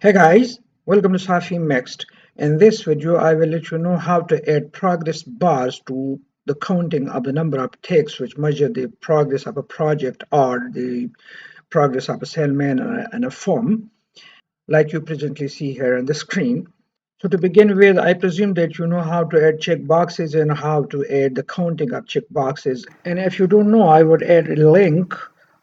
Hey guys, welcome to Safi Mixed. In this video, I will let you know how to add progress bars to the counting of the number of ticks which measure the progress of a project or the progress of a salesman and a firm, like you presently see here on the screen. So to begin with, I presume that you know how to add checkboxes and how to add the counting of checkboxes. And if you don't know, I would add a link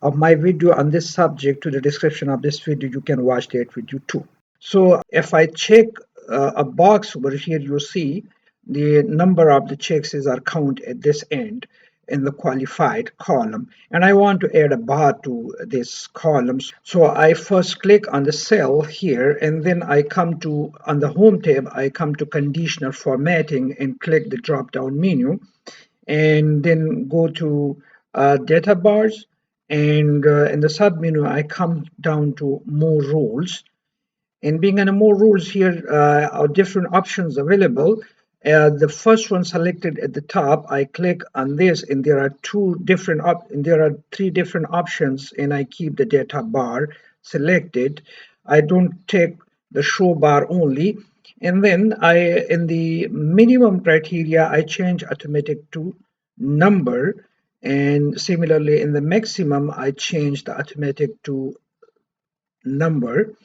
of my video on this subject to the description of this video. You can watch that video too. So if I check a box over here, you see the number of the checks are count at this end in the qualified column. And I want to add a bar to this column. So I first click on the cell here, and then I come to, on the home tab, I come to conditional formatting and click the drop down menu and then go to data bars. And in the sub menu, I come down to more roles, and being in more rules here are different options available. The first one selected at the top, I click on this and there are three different options, and I keep the data bar selected. I don't take the show bar only. And then in the minimum criteria, I change automatic to number. And similarly in the maximum, I change the automatic to number.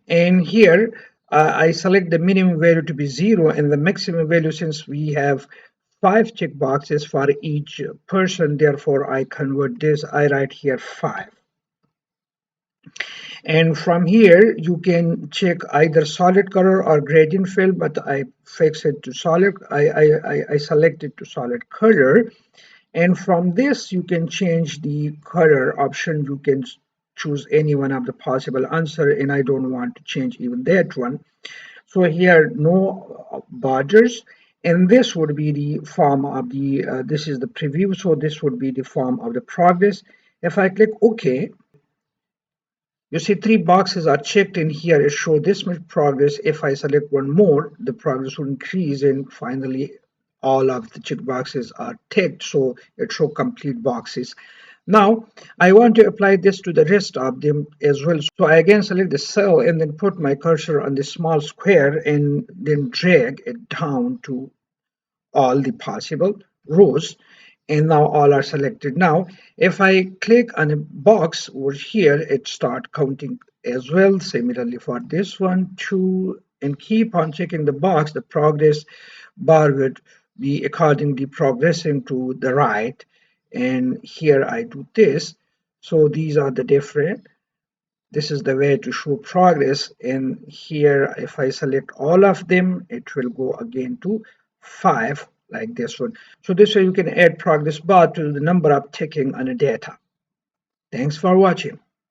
And here I select the minimum value to be 0 and the maximum value, since we have 5 checkboxes for each person, therefore I convert this, I write here 5. And from here you can check either solid color or gradient fill, but I fix it to solid. I select it to solid color. And from this, you can change the color option. You can choose any one of the possible answer, and I don't want to change even that one. So here, no borders, and this would be the form of the, this is the preview, so this would be the form of the progress. If I click OK, you see 3 boxes are checked in here. It shows this much progress. If I select one more, the progress will increase, and finally all of the check boxes are ticked, so it shows complete boxes. Now I want to apply this to the rest of them as well. So I again select the cell and then put my cursor on the small square and then drag it down to all the possible rows, and now all are selected. Now if I click on a box over here, it start counting as well. Similarly for this one too, and keep on checking the box, the progress bar would be accordingly progressing to the right. And here I do this. So these are the different, this is the way to show progress. And here if I select all of them, it will go again to 5 like this one. So this way you can add progress bar to the number of ticking on a data. Thanks for watching.